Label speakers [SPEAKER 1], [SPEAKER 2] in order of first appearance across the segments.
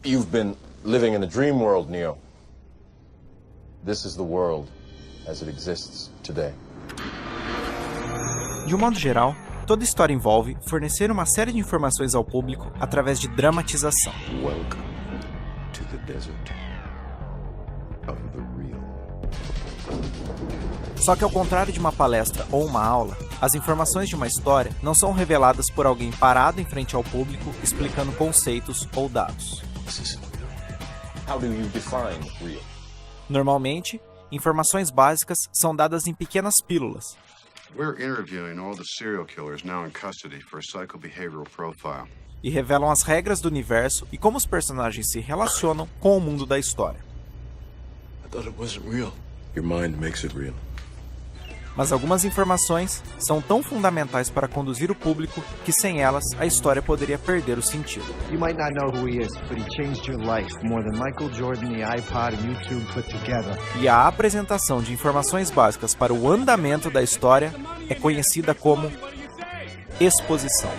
[SPEAKER 1] You've been living in a dream world, Neo. This is the world as it exists today.
[SPEAKER 2] De um modo geral, toda história envolve fornecer uma série de informações ao público através de dramatização.
[SPEAKER 1] Welcome to the desert of the real.
[SPEAKER 2] Só que ao contrário de uma palestra ou uma aula, as informações de uma história não são reveladas por alguém parado em frente ao público explicando conceitos ou dados.
[SPEAKER 1] How do you define real?
[SPEAKER 2] Normalmente, informações básicas são dadas em pequenas pílulas.
[SPEAKER 3] We're interviewing all the serial killers now in custody for a psychobehavioral profile.
[SPEAKER 2] E revelam as regras do universo e como os personagens se relacionam com o mundo da história.
[SPEAKER 1] I thought it wasn't real. Your mind makes it real.
[SPEAKER 2] Mas algumas informações são tão fundamentais para conduzir o público que sem elas a história poderia perder o sentido.
[SPEAKER 4] You might not know who he is, but he changed your life more than Michael Jordan, the iPod and YouTube put together.
[SPEAKER 2] E a apresentação de informações básicas para o andamento da história é conhecida como exposição.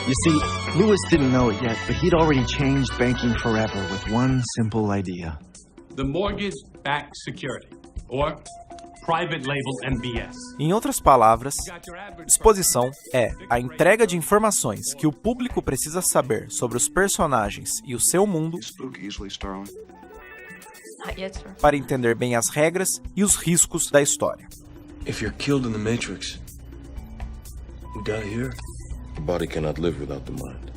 [SPEAKER 4] You see, Lewis didn't know it yet, but he'd already changed banking forever with one simple idea.
[SPEAKER 5] The mortgage-backed security, or private label MBS.
[SPEAKER 2] Em outras palavras, exposição é a entrega de informações que o público precisa saber sobre os personagens e o seu mundo para entender bem as regras e os riscos da história.
[SPEAKER 1] If you're killed in the Matrix, you die here. The body cannot live without the mind.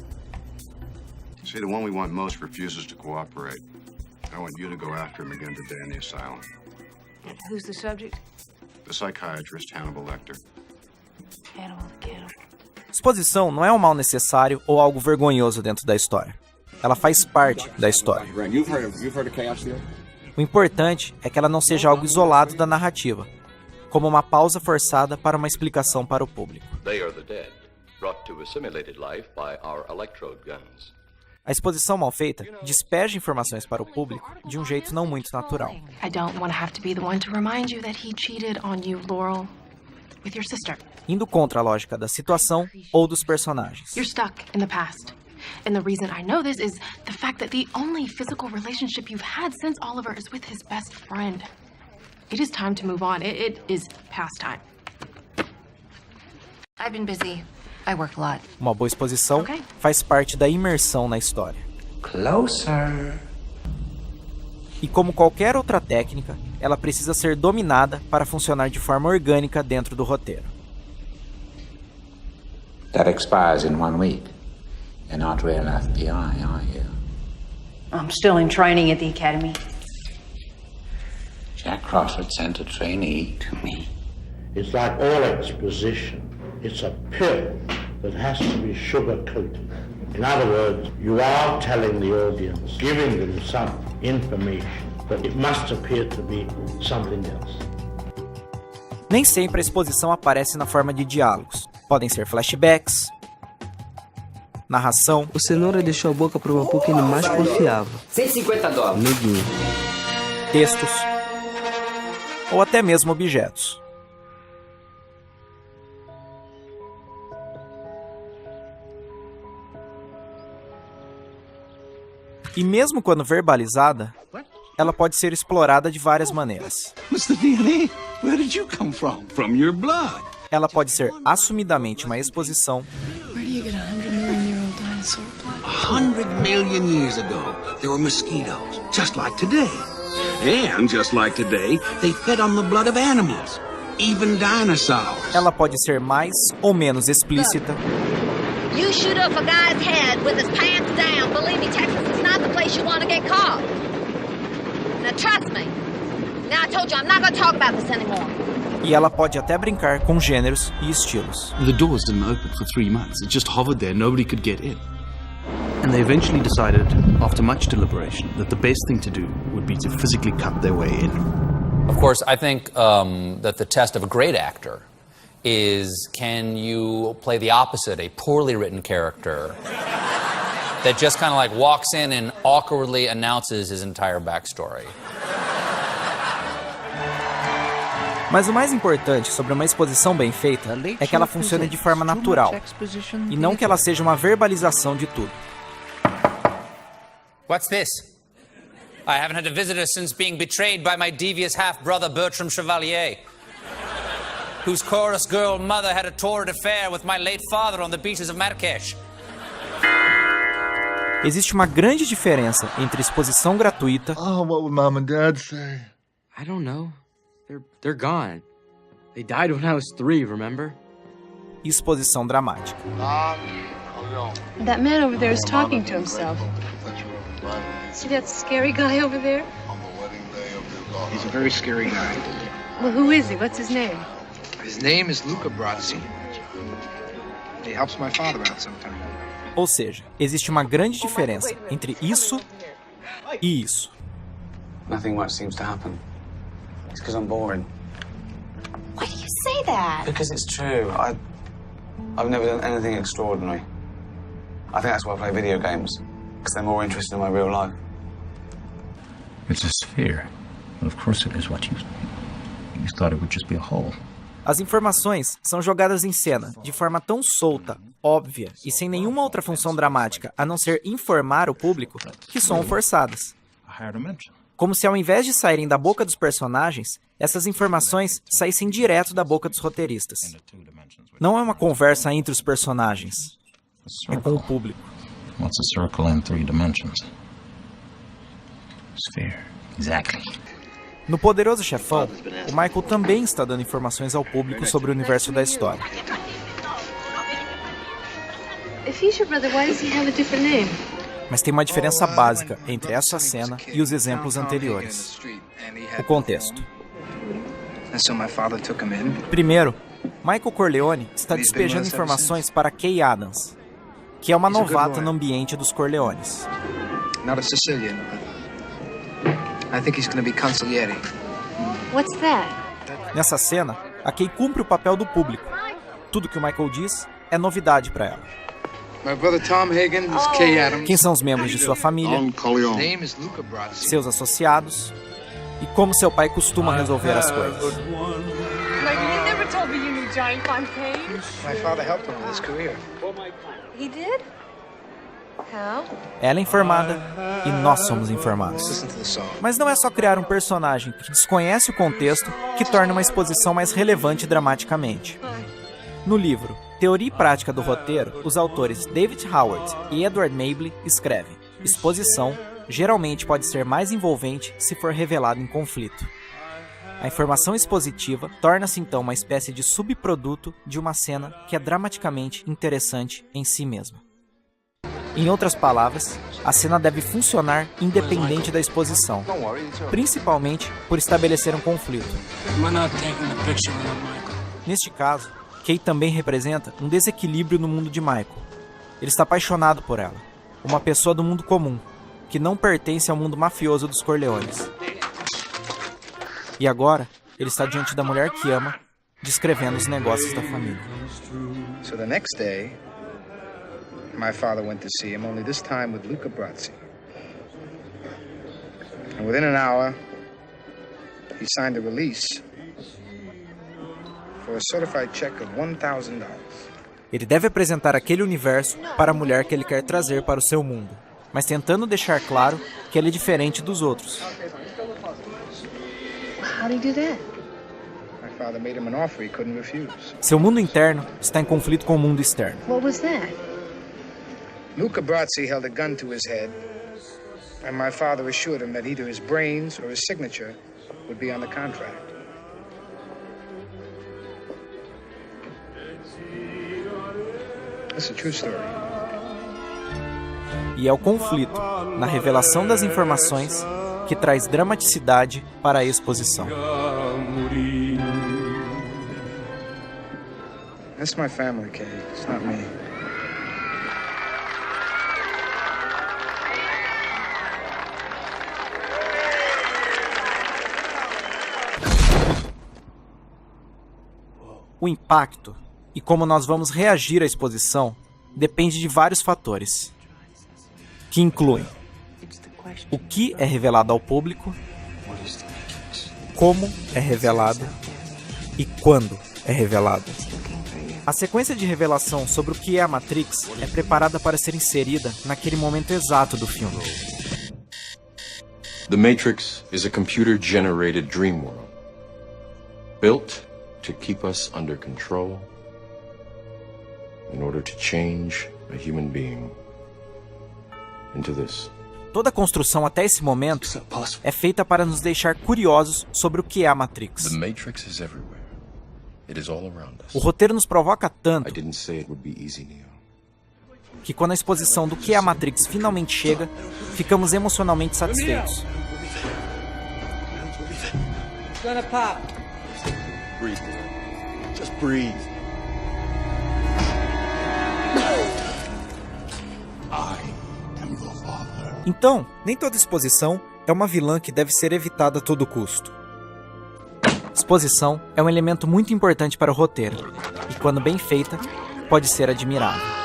[SPEAKER 3] See, the one we want most refuses to cooperate. I want you to go after him again today in the asylum.
[SPEAKER 6] Who's the subject?
[SPEAKER 3] The psychiatrist Hannibal Lecter.
[SPEAKER 6] Hannibal the Cannibal.
[SPEAKER 2] Exposição não é um mal necessário ou algo vergonhoso dentro da história. Ela faz parte da história. O importante é que ela não seja algo isolado da narrativa, como uma pausa forçada para uma explicação para o público.
[SPEAKER 7] They are the dead, brought to a simulated life by our electrode guns.
[SPEAKER 2] A exposição mal feita despeja informações para o público de um jeito não muito natural.
[SPEAKER 6] I don't want to have to be the one to remind you that he cheated on you, Laurel, with your sister.
[SPEAKER 2] Indo contra a lógica da situação ou dos personagens.
[SPEAKER 6] You're stuck in the past. And the reason I know this is the fact that the only physical relationship you've had since Oliver is with his best friend. It is time to move on. It is past time. I've been busy. I work a lot.
[SPEAKER 2] Uma boa exposição faz parte da imersão na história.
[SPEAKER 8] Closer.
[SPEAKER 2] E como qualquer outra técnica, ela precisa ser dominada para funcionar de forma orgânica dentro do roteiro.
[SPEAKER 8] That expires in 1 week. You're not real FBI, are you?
[SPEAKER 9] I'm still in training at the academy.
[SPEAKER 8] Jack Crawford sent a trainee to me.
[SPEAKER 10] It's like all exposition. It's a pill that has to be sugar-coated. In other words, you are telling the audience, giving them some information, but it must appear to be something else.
[SPEAKER 2] Nem sempre a exposição aparece na forma de diálogos. Podem ser flashbacks, narração.
[SPEAKER 11] O Cenoura deixou a boca para uma pouco ele mais confiável.
[SPEAKER 8] $150.
[SPEAKER 11] Neguinho.
[SPEAKER 2] Textos ou até mesmo objetos. E mesmo quando verbalizada, ela pode ser explorada de várias maneiras. Ela pode ser assumidamente uma exposição.
[SPEAKER 12] 100 million years ago, there were mosquitoes, just like today. And just like today, they fed on the blood of animals, even dinosaurs.
[SPEAKER 2] Ela pode ser mais ou menos explícita.
[SPEAKER 13] You shoot up a guy's head with his pants down. Believe me, Texas is not the place you want to get caught. Now trust me. Now I told you I'm not going to talk about this anymore.
[SPEAKER 2] E ela pode até brincar com gêneros e estilos.
[SPEAKER 14] The doors didn't open for 3 months. It just hovered there. Nobody could get in. And they eventually decided, after much deliberation, that the best thing to do would be to physically cut their way in.
[SPEAKER 15] Of course, I think that the test of a great actor is, can you play the opposite, a poorly written character that just kind of like walks in and awkwardly announces his entire backstory.
[SPEAKER 2] Mas o mais importante sobre uma exposição bem feita é que ela funcione de forma natural, e não que ela seja uma verbalização de tudo.
[SPEAKER 15] What's this? I haven't had a visitor since being betrayed by my devious half-brother Bertram Chevalier, whose chorus girl mother had a torrid affair with my late father on the beaches of Marrakech.
[SPEAKER 2] Existe uma grande diferença entre exposição gratuita
[SPEAKER 16] Oh, what would Mom and Dad say?
[SPEAKER 11] I don't know. They're gone. They died when I was 3, remember?
[SPEAKER 2] e exposição dramática.
[SPEAKER 17] That man over there is talking to himself. See that scary guy over there?
[SPEAKER 18] He's a very scary guy.
[SPEAKER 17] Well, who is he? What's his name?
[SPEAKER 18] His name is Luca Brasi. He helps my father out sometimes.
[SPEAKER 2] Ou seja, existe uma grande diferença entre isso e isso.
[SPEAKER 19] Nothing much seems to happen. It's because I'm boring.
[SPEAKER 17] Why do you say that?
[SPEAKER 19] Because it's true. I've never done anything extraordinary. I think that's why I play video games, because they're more interested in my real life.
[SPEAKER 8] It's a sphere. Well, of course it is. What you thought it would just be a hole.
[SPEAKER 2] As informações são jogadas em cena de forma tão solta, óbvia e sem nenhuma outra função dramática a não ser informar o público, que soam forçadas. Como se ao invés de saírem da boca dos personagens, essas informações saíssem direto da boca dos roteiristas. Não é uma conversa entre os personagens, é com o público.
[SPEAKER 8] What's a circle in 3 dimensions? Sphere. Exactly.
[SPEAKER 2] No Poderoso Chefão, o Michael também está dando informações ao público sobre o universo da história.
[SPEAKER 17] If he's your brother, why does he have a different name?
[SPEAKER 2] Mas tem uma diferença básica entre essa cena e os exemplos anteriores. O contexto. Primeiro, Michael Corleone está despejando informações para Kay Adams, que é uma novata no ambiente dos Corleones.
[SPEAKER 18] Not a Sicilian. I think he's going to be consigliere.
[SPEAKER 17] What's that?
[SPEAKER 2] Nessa cena, a Kay cumpre o papel do público. Tudo que o Michael diz é novidade para ela.
[SPEAKER 18] My brother Tom Hagen is Kay Adams.
[SPEAKER 2] Quem são os membros de sua família,
[SPEAKER 18] His name is Luca Brasi.
[SPEAKER 2] seus associados e como seu pai costuma resolver as coisas.
[SPEAKER 17] Like, you never told me you knew Johnny Fontaine.
[SPEAKER 18] My father helped him with his career.
[SPEAKER 17] He did? How?
[SPEAKER 2] Ela é informada e nós somos informados. Mas não é só criar um personagem que desconhece o contexto que torna uma exposição mais relevante dramaticamente. No livro Teoria e Prática do Roteiro, os autores David Howard e Edward Mabley escrevem: exposição geralmente pode ser mais envolvente se for revelada em conflito. A informação expositiva torna-se então uma espécie de subproduto de uma cena que é dramaticamente interessante em si mesma. Em outras palavras, a cena deve funcionar independente da exposição, principalmente por estabelecer um conflito. Neste caso, Kay também representa um desequilíbrio no mundo de Michael. Ele está apaixonado por ela, uma pessoa do mundo comum, que não pertence ao mundo mafioso dos Corleones. E agora, ele está diante da mulher que ama, descrevendo os negócios da família.
[SPEAKER 18] So the next day, my father went to see him, only this time with Luca Brasi. And within an hour, he signed a release for a certified check of $1,000.
[SPEAKER 2] Ele deve apresentar aquele universo para a mulher que ele quer trazer para o seu mundo, mas tentando deixar claro que ele é diferente dos outros.
[SPEAKER 17] How do you do that?
[SPEAKER 18] My father made him an offer he couldn't refuse.
[SPEAKER 2] Seu mundo interno está em conflito com o mundo externo.
[SPEAKER 17] What was that?
[SPEAKER 18] Luca Brasi held a gun to his head, and my father assured him that either his brains or his signature would be on the contract. It's a true story.
[SPEAKER 2] E é o conflito, na revelação das informações, que traz dramaticidade para a exposição.
[SPEAKER 18] That's my family, Kay. It's not me.
[SPEAKER 2] O impacto e como nós vamos reagir à exposição depende de vários fatores, que incluem o que é revelado ao público, como é revelado e quando é revelado. A sequência de revelação sobre o que é a Matrix é preparada para ser inserida naquele momento exato do filme.
[SPEAKER 1] The Matrix is a computer-generated dream world, built to keep us under control in order to change a human being into this.
[SPEAKER 2] Toda a construção até esse momento é feita para nos deixar curiosos sobre o que é a Matrix.
[SPEAKER 1] The Matrix is everywhere. It is all around us.
[SPEAKER 2] O roteiro nos provoca tanto
[SPEAKER 1] I didn't say it would be easy, Neo.
[SPEAKER 2] que quando a exposição do que é a Matrix finalmente chega, ficamos emocionalmente satisfeitos.
[SPEAKER 20] It's gonna pop.
[SPEAKER 1] Breathe. Just breathe.
[SPEAKER 2] Então, nem toda exposição é uma vilã que deve ser evitada a todo custo. Exposição é um elemento muito importante para o roteiro, e quando bem feita, pode ser admirável.